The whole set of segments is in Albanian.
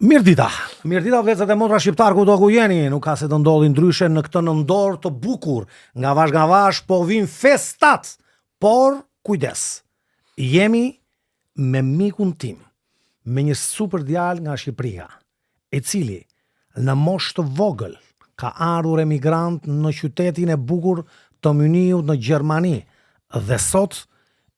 Mirdita vëllezër e motra shqiptar ku do ku jeni, nuk ka se të ndodhi ndryshe në këtë nëndor të bukur, nga vash po vin festat, por kujdes, jemi me mikun tim, me një super djalë nga Shqipëria, i cili në moshë të vogël ka ardhur emigrant në qytetin e bukur të Muniut në Gjermani dhe sot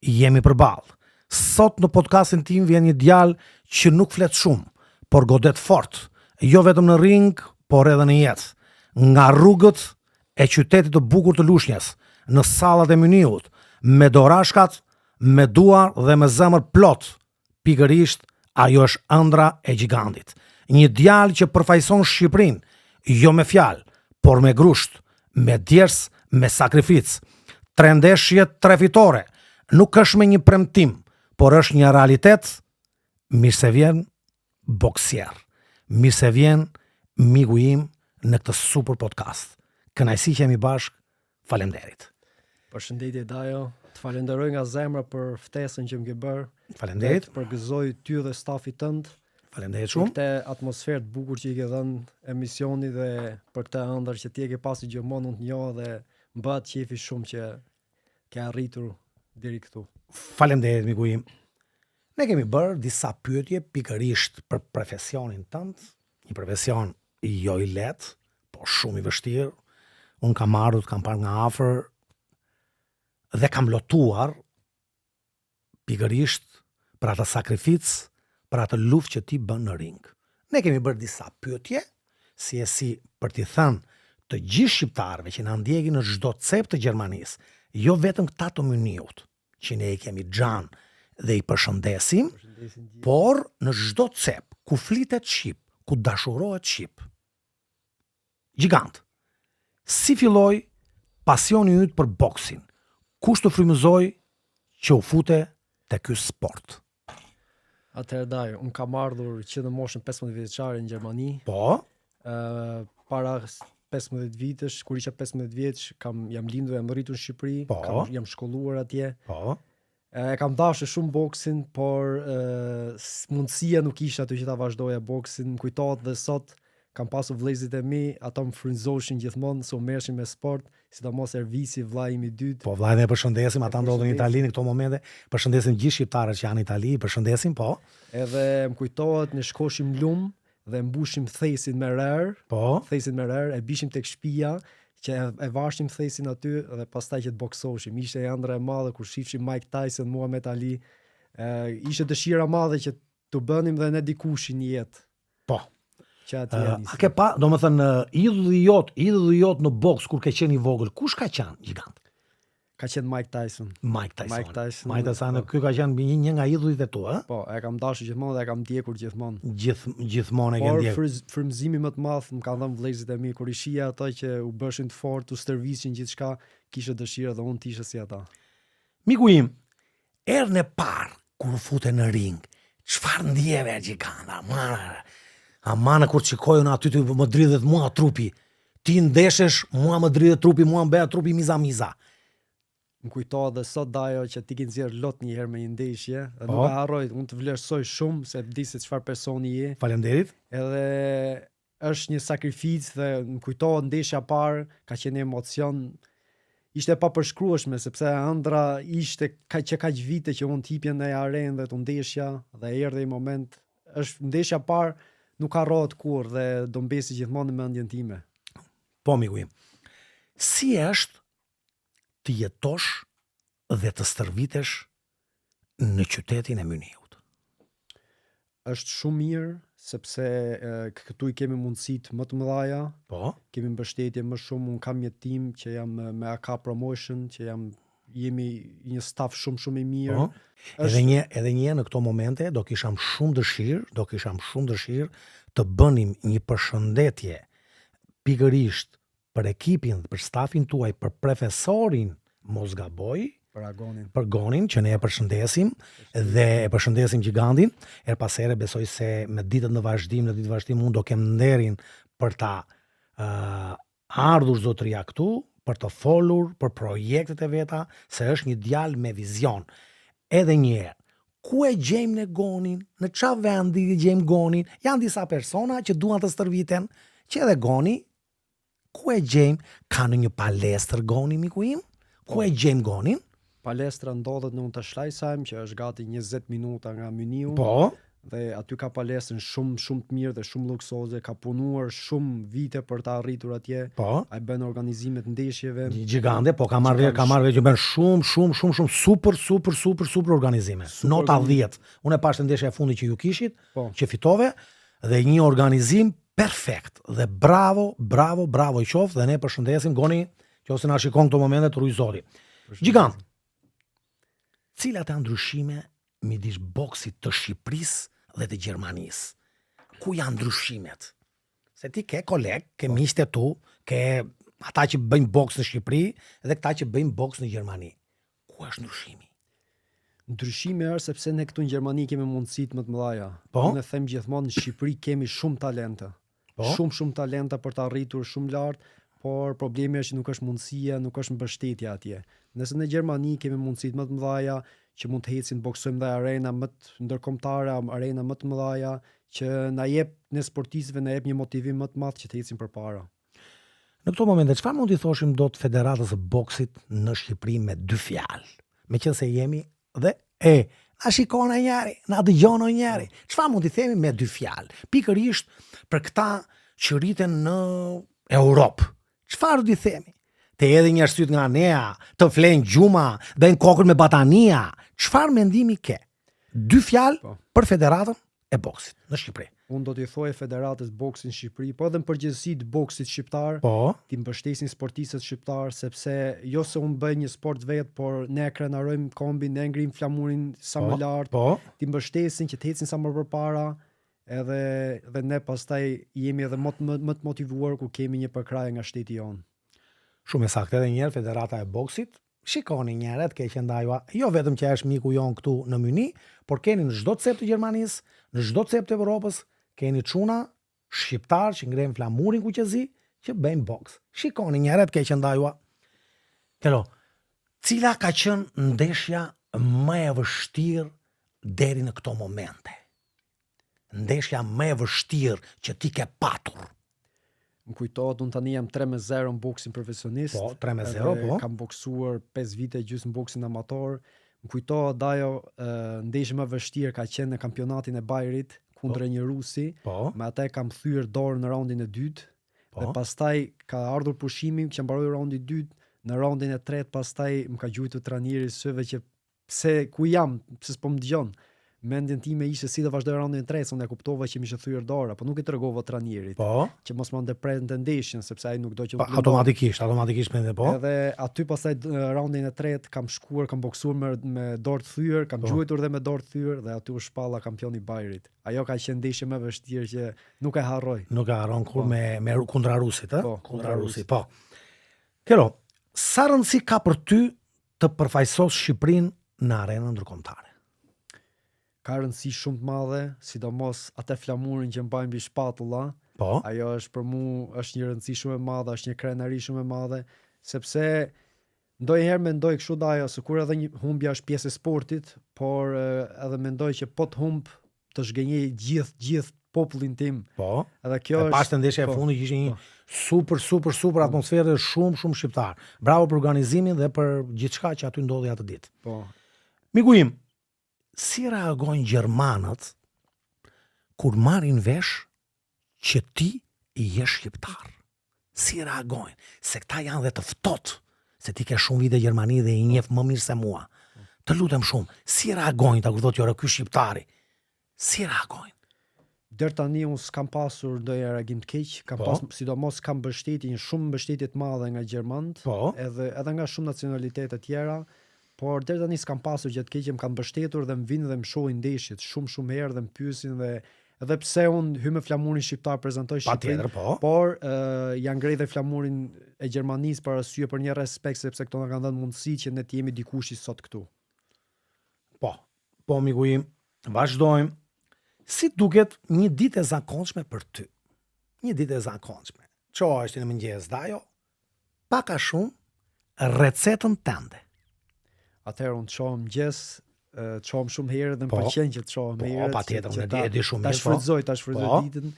jemi përballë. Sot në podcastin tim vjen një djalë që nuk flet shumë, por godet fort, jo vetëm në ring, por edhe në jetë. Nga rrugët e qytetit të bukur të Lushnjës, në sallat e Muniut, me dorashkat, me duar dhe me zemër plot, pikërisht ajo është ëndra e gjigantit. Një djalë që përfaqëson Shqipërinë, jo me fjalë, por me grusht, me djers, me sakrificë. 3 ndeshje, 3 fitore. Nuk është me një premtim, por është një realitet. Mirë se vjen boksier. Mirë se vjen miku im në këtë super podcast. Kënaqësi që jemi bashkë. Faleminderit. Përshëndetje Dajo, të falenderoj nga zemra për ftesën që më ke bërë. Faleminderit. Të përgëzoj ty dhe stafit tënd. Faleminderit shumë. Këtë atmosferë të bukur që i ke dhënë emisioni dhe për këtë ëndër që ti e ke pasi gjithmonë unë të njoh dhe më bëhet qefi shumë që ke arritur deri këtu. Faleminderit miku im. Ne kemi bërë disa pyetje pikërisht për profesionin tënd, një profesion jo i lehtë, po shumë i vështirë. Unë kam ardhur, kam parë nga afër dhe kam lotuar pikërisht për atë sakrificë, për atë luftë që ti bën në ring. Ne kemi bërë disa pyetje, si për t'i thënë të gjithë shqiptarëve që na ndjekin në çdo cep të Gjermanisë, jo vetëm këta të Muniut, që ne i kemi xhan dhe i përshëndesim, por në çdo cep ku flitet shqip, ku dashurohet shqip. Gjigant. Si filloi pasioni yt për boksin? Kush të frymëzoi që u fute te ky sport? Atëherë Dajo, unë kam ardhur që në moshën 15 vjeçare në Gjermani. Po, Para 15 vitesh, kur isha 15 vjeç, jam lindur, jam rritur në Shqipëri, Po. jam shkolluar atje. po. E kam dashur shumë boksin, por mundësia nuk ishte aty që ta vazhdoja boksin. Më kujtohet dhe sot kam pasur vëllezërit e mi, ata më frymëzoshin gjithmonë se u merreshin me sport, sidomos Ervisi, vllai im i dytë. Po vllajën e përshëndesim, ata ndodhin në Itali në këto momente. Përshëndesim gjithë shqiptarët që janë në Itali, përshëndesim, po. Edhe më kujtohet ne shkoshim lum dhe mbushim thesin me rër, Po. e bishim tek shtëpia, që e vashim thesin aty dhe pastaj që të boksoheshim. Ishte ëndra e madhe kur shifshim Mike Tyson, Muhammad Ali. Ishte dëshira e madhe që të bënim dhe ne dikushin në jetë. Po. Që atje A ke pa, domethënë idhulli jot në boks kur ke qenë i vogël, kush ka qenë gjigant? ka qenë Mike Tyson. Mike Tyson. Mike Tyson, ky ka qenë një nga idhujt e tu, ë? Po, e kam dashur gjithmonë dhe e kam ndjekur gjithmonë. Gjithmonë e ke ndjekur. Por frymëzimi më të madh më kanë dhënë vëllezërit e mi kur i shija ata që u bëshin të fortë, u stërvisin gjithçka, kishe dëshirë dhe unë të isha si ata. Miku im, erën e parë kur u fute në ring, çfarë ndjeve gjigant? Amana kur shikojun aty ty më dridhet mua trupi. Ti ndeshesh, mua më dridhet trupi, mua më bëhet trupi miza. Më kujtohet dhe sot Dajo që ti ke nxjerr lot një herë me një ndeshje, dhe nuk e harroj, unë të vlerësoj shumë se di se çfarë personi je. Faleminderit. Edhe është një sakrificë dhe më kujtohet ndeshja e parë, ka qenë emocion. Ishte pa përshkrueshme sepse ëndra ishte kaq vite që unë t'hipja në arenë dhe të ndeshja dhe erdhi një moment, është ndeshja e parë, nuk harrohet kurrë dhe do mbesi gjithmonë në mendjen time. Po miku im. Si është të jetosh dhe të stërvitesh në qytetin e Muniut? Është shumë mirë sepse këtu i kemi mundësitë më të mëdha. Po. Kemi mbështetje më shumë, unë kam një tim që jam me AK Promotion, që jemi një staf shumë i mirë. Po. Edhe një në këto momente do kisham shumë dëshirë të bënim një përshëndetje pikërisht për ekipin dhe për stafin tuaj, për profesorin mos gaboj, për Gonin, që ne e përshëndesim dhe e përshëndesim gigantin. Her pas here besoj se me ditët në vazhdim unë do kem nderin për ta ardhur zotëria këtu, për të folur për projektet e veta, se është një djalë me vizion. Edhe një herë, Ku e gjejmë ne gonin? Në qa vendi e gjejmë gonin? Janë disa persona që duan të stërviten, që edhe goni, ku e gjejmë? Ka në një palestër goni, miku im? Ku e gjejmë gonin? Palestra ndodhet në Unterschleißheim, që është gati 20 minuta nga Myniu. Po, Dhe aty ka palestrën shumë të mirë dhe shumë luksoze, ka punuar shumë vite për ta arritur atje. po. Ai bën organizimet ndeshjeve. Gjigande, po ka marrë që bën shumë super organizime. Nota 10. Unë e pashtë ndeshja e fundit që ju kishit, Po. që fitove, dhe një organizim perfekt. Dhe bravo i qoftë, dhe ne përshëndesim goni që ose na shikon këto momente të rujë zoti. Gjigant, cilat janë ndryshime midis boksit të Shqipërisë dhe të Gjermanisë? Ku janë ndryshimet? Se ti ke koleg, ke miqtë tu, ke ata që bëjnë boks në Shqipëri dhe këta që bëjnë boks në Gjermani. Ku është ndryshimi? Ndryshimi është sepse ne këtu në Gjermani kemi mundësitë më të mëdha. Po? Unë them gjithmonë në Shqipëri kemi shumë talente. Po? Shumë talente për të arritur shumë lart, por problemi është që nuk është mundësia, nuk është mbështetja atje. Nëse në Gjermani kemi mundësitë më të mëdha që mund të ecin boksojmë dhe arena më të ndërkombëtare, arena më të mëdha që na jep ne sportistëve na jep një motivim më të madh që të ecim përpara. Në këto momente, çfarë mund t'i thoshim dot Federatës së Boksit në Shqipëri me 2 fjalë? Meqense jemi dhe na shikon e njeri, na dëgjon e njeri. Çfarë mund t'i themi me 2 fjalë? Pikërisht për këta që rriten në Europë. Çfarë do t'i themi? Të edhe një arsyet nga nea, të flen gjuma, dhe në kokën me batania. Çfarë mendimi ke? 2 fjalë Po. për Federatën e Boksit në Shqipëri. Unë do t'i thoj Federatës Boksit në Shqipëri, po edhe në përgjithësi të boksit shqiptar, Po, ti mbështesin sportistët shqiptar, sepse jo se unë bëj një sport vetë, por ne krenarojmë kombin, ne ngrim flamurin sa më lart, po. ti mbështesin që të ecin sa më përpara, edhe ne pastaj jemi edhe më të motivuar ku kemi një përkrahje nga shteti jonë. Shumë e saktë edhe njerë Federata e Boksit. Shikoni njerët, ke që ndajua, jo vetëm që është miku jon këtu në Myni, por keni në çdo cep të Gjermanisë, në çdo cep të Evropës, keni çuna shqiptar që ngrenë flamurin kuqezi, që bëjnë boks. Shikoni njerët, ke që ndajua. Kelo, cila ka qenë ndeshja më e vështirë deri në këto momente? Ndeshja më e vështirë që ti ke patur. Më kujtohet, unë tani jam 3-0 në boksin profesionist. Po, 3-0, po. Kam boksuar 5 vite gjysmë në boksin amator. Më kujtohet ajo ndeshje më vështirë ka qenë në kampionatin e Bajrit kundër një rusi. Po. Me ata kam thyer dorë në raundin e dytë. Po. Dhe pastaj ka ardhur pushimi, që mbaroi raundi i dytë, në raundin e tretë pastaj më ka gjuajtur trajneri syve që pse ku jam, pse s'po më dëgjon. Mendjen time ishte si do vazhdoj raundin e tretë, unë e kuptova që më ishte thyer dora, po nuk i tregova trajnerit. Po. Që mos më ndërprerë ndeshjen, sepse ai nuk do që Po, automatikisht mende po. Edhe aty pastaj raundin e tretë kam shkuar, kam boksuar me dorë të thyer, kam gjuajtur dhe me dorë të thyer dhe aty u shpalla kampioni i Bajrit. Ajo ka qenë ndeshje më e vështirë që nuk e harroj. Nuk e harron kur me kundra rusit, ë? Po, Kundra rusit, po. Kero, sa rëndësi ka për ty të përfaqësosh Shqipërinë në arenën ndërkombëtare? Ka rëndësi shumë të madhe, sidomos atë flamurin që mbajnë mbi shpatulla. Po. Ajo është për mua është një rëndësi shumë e madhe, është një krenari shumë e madhe, sepse ndonjëherë mendoj kështu dajo, se kur edhe një humbja është pjesë e sportit, por edhe mendoj që po të humb të zhgënjej gjithë popullin tim. Po. Edhe kjo është. Pas ndeshja e fundit që ishte një super atmosferë shumë shqiptar. Bravo për organizimin dhe për gjithçka që aty ndodhi atë ditë. Po. Miku im, si reagojnë gjermanët kur marrin vesh që ti i je shqiptar? Si reagojnë? Se këta janë dhe të ftohtë, se ti ke shumë vite Gjermani dhe i njeh më mirë se mua. Të lutem shumë, si reagojnë ta kur thotë jo ky shqiptari? Si reagojnë? Deri tani unë s'kam pasur ndonjë reagim të keq, sidomos kam shumë mbështetje të madhe nga gjermanët, edhe nga shumë nacionalitete tjera. Por deri tani s'kam pasur gjë të keqe, më kanë mbështetur dhe më vinë dhe më shohin ndeshjet shumë herë dhe më pyesin dhe edhe pse unë hy me flamurin shqiptar prezantoj Shqipërinë, por janë ngrej dhe flamurin e Gjermanisë për arsye për një respekt, sepse këto na kanë dhënë mundësi që ne të jemi dikush i sot këtu. Po miku im, vazhdojmë. Si duket një ditë e zakonshme për ty? Një ditë e zakonshme. Ço është në mëngjes dajo? Pak a shumë recetën tënde. Atëherë unë çohem mëngjes, çohem shumë herë dhe më Po. pëlqen që të çohem Po, herë. patjetër, që unë ta- e di shumë Ta mirë, po. shfrytëzoj Po. ditën.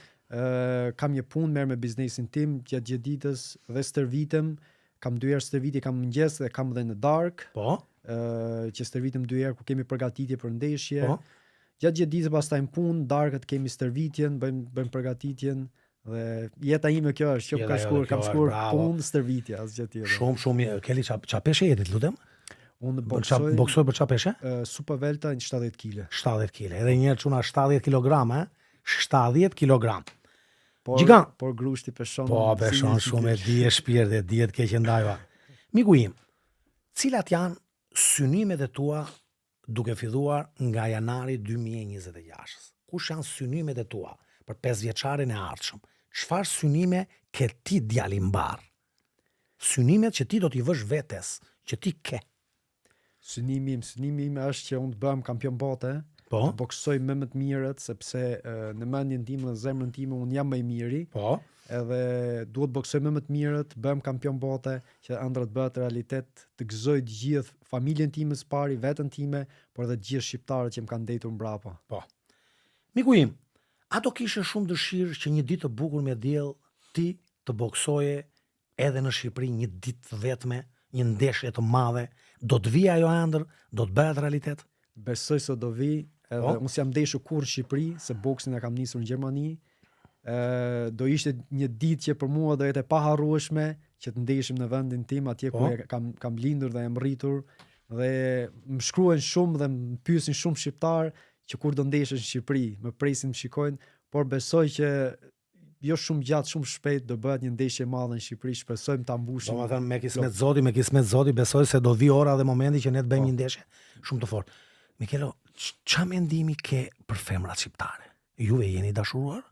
Kam një punë merr me biznesin tim gjatë gjithë ditës dhe stërvitem. Kam 2 herë stërvitje, kam mëngjes dhe kam edhe në darkë. Po, Që stërvitem 2 herë ku kemi përgatitje për ndeshje. po. Gjatë gjithë ditës pastaj në punë, darkët kemi stërvitjen, bëjmë përgatitjen dhe jeta ime kjo është, që Jeta ka jote shkuar, kjo kam është, shkuar bravo. punë, stërvitje, asgjë tjetër. Shumë mirë. Kelly, qa peshe jetit, lutem? Unë Boksoj boksoj për qa peshe? super velta në 70 kg. 70 kg. Edhe njerë çuna 70 kg, 70 kg. Por Gjigant. por grushti peshon. Po, beshon shumë e di e shpirt e di e të keq ndajva. Miku im, cilat janë synimet e tua duke filluar nga janari 2026? Kush janë synimet e tua për 5 vjeçarin e ardhshëm? Çfarë synime ke ti djalimbar? Synimet që ti do t'i vësh vetes, që ti ke. Synimi im është që unë të bëhem kampion bote. Po, Të boksoj me të mirët sepse në mendjen time dhe zemrën time unë jam më i miri. po, Edhe duhet boksoj me të mirët, bëhem kampion bote, që ëndra të bëhet realitet, të gëzoj të gjithë familjen time së pari, veten time, por edhe të gjithë shqiptarët që më kanë ndetur mbrapa. po. Miku im, a do kishe shumë dëshirë që një ditë të bukur me diell ti të boksoje edhe në Shqipëri një ditë të vetme, një ndeshje të madhe, do të vijë ajo ëndër, do të bëhet realitet? Besoj se do vi, edhe Po. unë s'jam ndeshur kur në Shqipëri, se boksin e kam nisur në Gjermani. Do ishte një ditë që për mua do jetë e paharrueshme që të ndeshim në vendin tim, atje Po. ku kam lindur dhe jam rritur, dhe më shkruajnë shumë dhe më pyesin shumë shqiptar që kur do ndeshesh në Shqipëri, më presin më shikojnë, por besoj që jo shumë gjatë, shumë shpejt do bëhet një ndeshje e madhe në Shqipëri, shpresojmë ta mbushim. Domethënë me kismet Zoti, besoj se do vi ora dhe momenti që ne të bëjmë një ndeshje shumë të fortë. Mikelo, ç'a mendimi ke për femrat shqiptare? Juve jeni dashuruar?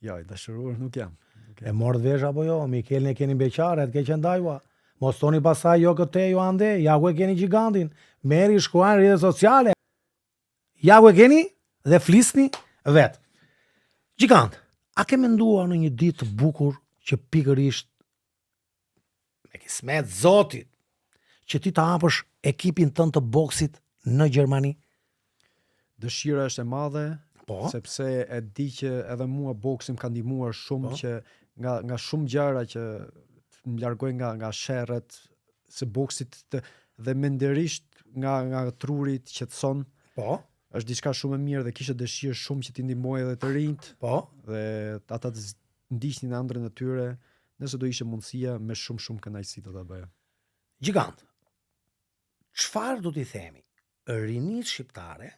Ja, i dashuruar nuk jam. E morë vesh apo jo? Mikel ne keni beqare, të ke qëndajua. Mos toni pasaj jo këte, jo ande, ja ku e keni gigantin. Meri shkruajnë rrjetet sociale. Ja ku e keni dhe flisni vetë. Gjigant, a ke menduar në një ditë të bukur që pikërisht me kismet Zotit që ti ta hapësh ekipin tënd të boksit në Gjermani? Dëshira është e madhe, Po, sepse e di që edhe mua boksi më ka ndihmuar shumë, Po. që nga shumë gjëra që më largoj nga sherret së boksit dhe menderisht nga trurit që të son, po, është diçka shumë e mirë dhe kisha dëshirë shumë që t'i ndihmoj edhe të rinjt po. dhe ata të ndiqnin ëndrrën e tyre, nëse do ishte mundësia, me shumë kënaqësi do ta bëja. Gjigant, çfarë do t'i themi rinit shqiptare,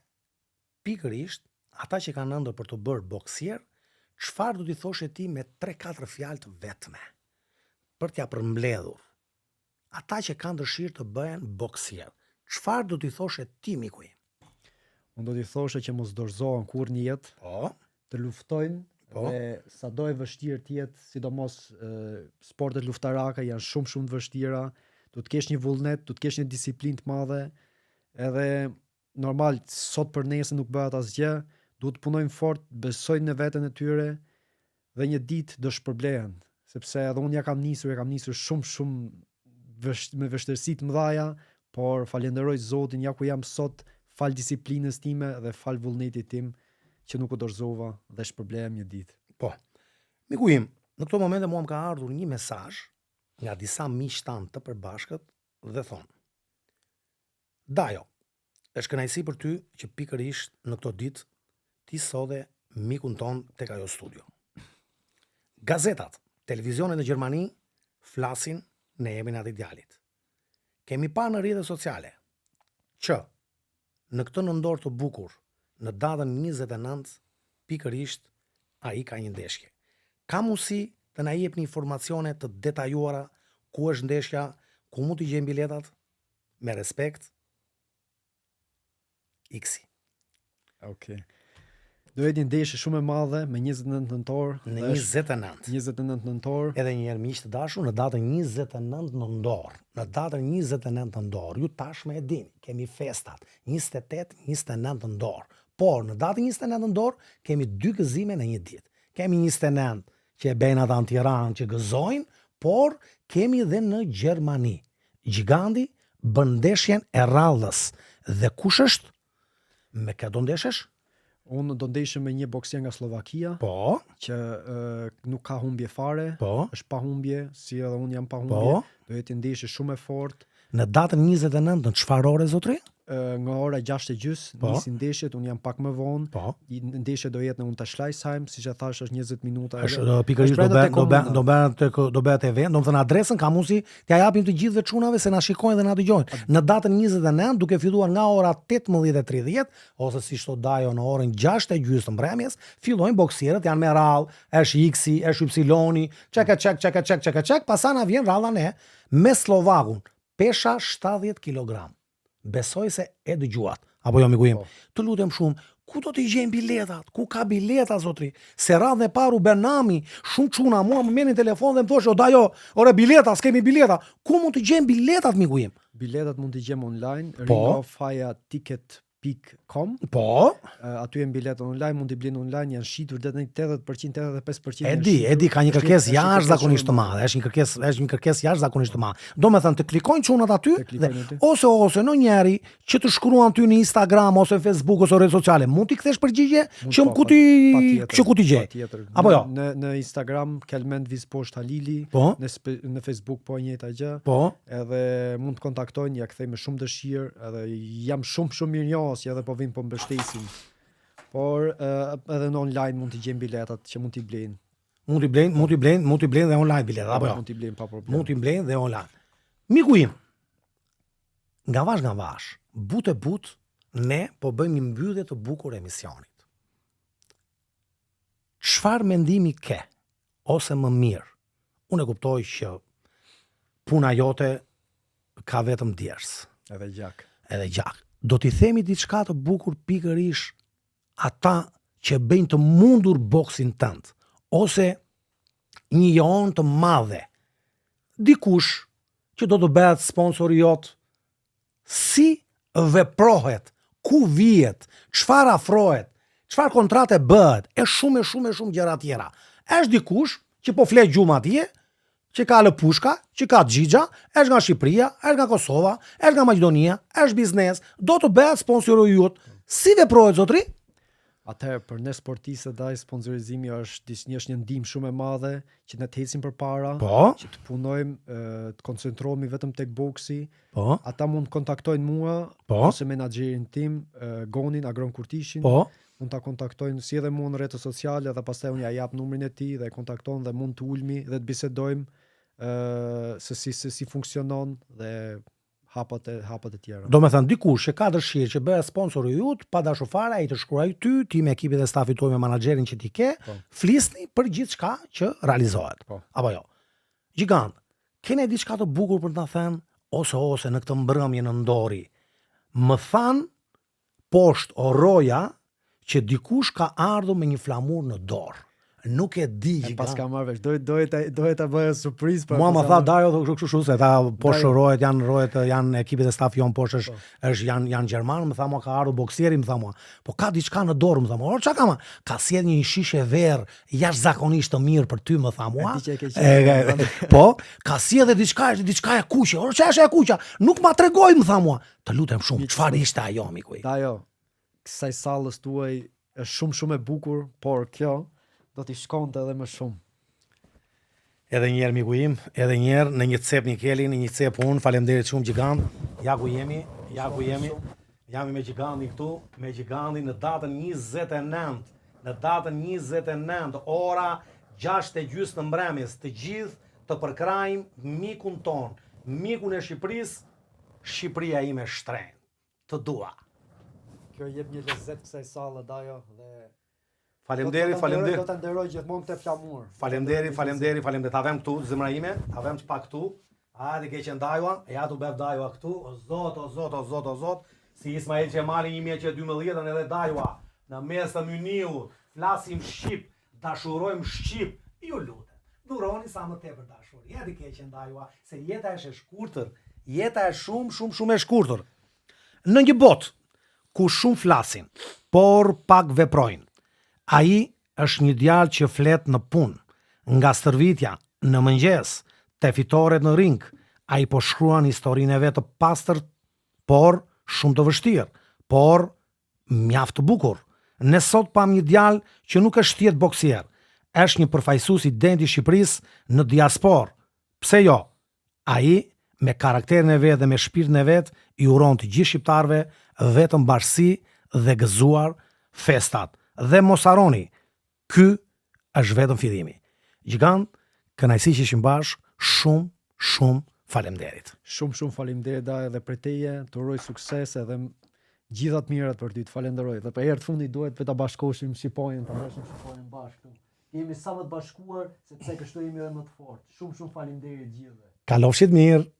pikërisht ata që kanë ëndër për të bërë boksier, çfarë do t'i thoshe ti me 3-4 fjalë të vetme për t'ja përmbledhur ata që kanë dëshirë të bëhen boksier? Çfarë do t'i thoshe ti, miku im? Unë do t'i thoshe që mos dorëzohen kurrë në jetë, Po, të luftojnë, Po. dhe sado e vështirë të jetë, sidomos sportet luftarake janë shumë të vështira, du të kesh një vullnet, du të kesh një disiplinë të madhe, edhe normal sot për nesër nuk bëhet asgjë, duhet të punojnë fort, besojnë në veten e tyre dhe një ditë do shpërblehen, sepse edhe unë ja kam nisur shumë me vështirësi të mëdha, por falenderoj Zotin ja ku jam sot, fal disiplinës time dhe fal vullnetit tim që nuk u dorëzova dhe shpërblehem një ditë. po. Miku im, në këto momente mua më ka ardhur një mesazh nga disa miq tanë të përbashkët dhe thonë: Dajo, është kënaqësi për ty që pikërisht në këto ditë ti sodhe mikun ton tek ajo studio. Gazetat, televizionet në Gjermani flasin në emrin e atij djalit. Kemi parë në rrjetet sociale që në këtë nëndor të bukur, në datën 29, pikërisht ai ka një ndeshje. Ka mundësi të na jepni informacione të detajuara ku është ndeshja, ku mund t'i gjejmë biletat? Me respekt, Iksi. Okay. Do jetë një ndeshje shumë e madhe me 29 nëntor. Në dhe është 29. 29 nëntor. Edhe një herë miq të dashur, në datën 29 nëntor. Në datën 29 nëntor, ju tashmë e dini, kemi festat 28, 29 nëntor. Por në datën 29 nëntor kemi dy gëzime në një ditë. Kemi 29 që e bëjnë ata në Tiranë që gëzojnë, por kemi dhe në Gjermani. Giganti bën ndeshjen e rallës. Dhe kush është? Me kë do ndeshesh? Unë do ndeshëm me një boksier nga Slovakia, Po, që nuk ka humbje fare, po, është pa humbje, si edhe unë jam pa humbje, po. do jetë ndeshje shumë e fortë. Në datën 29 në çfarë ore zotri? Nga ora 6:30 Po. nisin ndeshjet, unë jam pak më vonë. Po. Ndeshja do jetë në Unterschleißheim, siç e thash, është 20 minuta. Është pikërisht do bëhet event, domethënë adresën ka mundsi t'ja japim të gjithëve çunave se na shikojnë dhe na dëgjojnë. Në datën 29 duke filluar nga ora 18:30 ose siç thot Dajo në orën 6:30 të mbrëmjes, fillojnë boksierët, janë me rall, është X-i, është Y-i, çek, pasana vjen ralla ne me Slovakun, pesha 70 kg. Besoj se e dëgjuat. Apo jo, miku im? Të lutem shumë, ku do t'i gjejmë biletat? Ku ka bileta, zotri? Se radhën e parë u bën nami, shumë çuna mua më merrin telefon dhe më thoshë, "O Dajo, ore bileta, s'kemi bileta." Ku mund të gjejmë biletat, miku im? Biletat mund t'i gjem online, Po. rinofaja.ticket.com. Po, Aty janë biletat online, mund t'i blenë online, janë shitur deri në 80%, 85%. e di, ka një kërkesë jashtëzakonisht të madhe, është një kërkesë jashtëzakonisht të madhe. Domethënë të klikojnë çunat aty Të klikojnë dhe aty. ose në njeri që të shkruan ty në Instagram ose Facebook ose rrjete sociale, mund t'i kthesh përgjigje që ku ti gjej. Apo jo? Në Instagram Kelmend Vizposh Halili, Po. në Facebook po e njëjta gjë. Po, Edhe mund të kontaktojnë, ja kthej me shumë dëshirë, edhe jam shumë mirënjohës, edhe po vin po mbështesin. Por edhe në online mund të gjejmë biletat që mund t'i blejnë. mund t'i blejnë dhe online biletat, apo jo? Mund t'i blejnë pa problem. Mund t'i blejnë dhe online. Miku im, nga vash, but e but, ne po bëjmë një mbyllje të bukur emisionit. Çfarë mendimi ke? Ose më mirë, unë e kuptoj që puna jote ka vetëm djers, Edhe gjak. edhe gjak. Do t'i themi diçka të bukur pikërisht ata që bëjnë të mundur boksin tënd, ose një jon të madhe, dikush që do të bëhet sponsori jot, si veprohet, ku vihet, çfarë afrohet, çfarë kontrate bëhet, e shumë gjëra tjera. Është dikush që po flet gjumë atje, që ka lë pushka, që ka xhixha, është nga Shqipëria, është nga Kosova, është nga Maqedonia, është biznes, do të bëhet sponsori jot. Si veprohet zotri? Atëherë për ne sportistët ai sponsorizimi është një ndihmë shumë e madhe që ne të ecim përpara, Po, që të punojmë, të koncentrohemi vetëm tek boksi. po, Ata mund të kontaktojnë mua Po. ose menaxherin tim, Gonin Agron Kurtishin. po. Mund ta kontaktojnë si edhe mua në rrjetet sociale dhe pastaj unë ja jap numrin e tij dhe e kontakton dhe mund të ulmi dhe të bisedojmë se si funksionon dhe hapat e tjera. Do me thënë, dikush që ka dëshirë që bëhet sponsori jut, pa dashur fare, ai të shkruaj ty, ti me ekipin e stafit tuaj me menaxherin që ti ke, Po. flisni për gjithçka që realizohet. Po. Apo jo. Gjigant, keni diçka të bukur për të na thënë ose në këtë mbrëmje në Ndori. Më than poshtë o roja që dikush ka ardhur me një flamur në dorë. Nuk e di, E pas Gjigant. ka marrë vesh, dohet ta bëjë surprizë për. Mua më tha Dajo kështu se ta poshtë Dajo. rojet janë ekipet e stafi jon poshtë është janë gjerman, më tha mua ka ardhur boksieri, më tha mua. Po ka diçka në dorë, më tha mua. Çka ka ma? Ka sjell një shishe verë jashtëzakonisht të mirë për ty, më tha mua. E di që e ke qenë. Po, ka sjell edhe diçka e kuqe. Ora çfarë është e kuqja? Nuk ma tregoj, më tha mua. Të lutem shumë, çfarë ishte ajo, miku i? Dajo, kësaj sallës tuaj është shumë e bukur, por kjo do t'i shkonte edhe më shumë. Edhe një herë miku im, edhe një herë në një cep një keli, në një cep unë, faleminderit shumë Gjigant. Ja ku jemi. Jam me Gigantin këtu, me Gigantin në datën 29. Në datën 29, ora 6:30 të mbrëmjes, të gjithë të përkrajmë mikun ton, mikun e Shqipërisë, Shqipëria ime shtrenjtë. Të dua. Kjo jep një lezet kësaj sallë, Dajo, dhe Faleminderit. do ta nderoj gjithmonë këtë flamur. Faleminderit. Ta vëm këtu, zemra ime, ta vëm pa këtu. Hajde ke qenë Dajua, ja tu bëv Dajua këtu. O zot. Si Ismail Gjemali 1112 edhe Dajua. Në mes të Myniu, flasim shqip, dashurojmë shqip. Ju lutem. Duroni sa më tepër dashuri. Ja ti ke qenë Dajua, se jeta është e shkurtër. Jeta është shumë e shkurtër. Në një botë ku shumë flasin, por pak veprojnë. Ai është një djalë që flet në punë, nga stërvitja, në mëngjes, te fitoret në ring. Ai po shkruan historinë e vet të pastërt, por shumë të vështirë, por mjaft të bukur. Ne sot pam një djalë që nuk është thjesht boksier, është një përfaqësues i dendi i Shqipërisë në diasporë. Pse jo? Ai me karakterin e vet dhe me shpirtin e vet i uron të gjithë shqiptarëve vetëm bashësi dhe gëzuar festat. Dhe mos harroni, ky është vetëm fillimi. Gjigant, kënaqësi që ishim bashkë, shumë faleminderit. Shumë faleminderit edhe për teje, të uroj sukses edhe gjitha të mirat për ty, të falenderoj. Dhe për herë të fundit duhet të ta bashkoheshim Shqiponjën, ta mbështesim Shqiponjën bashkë. Jemi sa më të bashkuar, sepse kështu jemi edhe më të fortë. Shumë faleminderit gjithëve. Kalofshit mirë.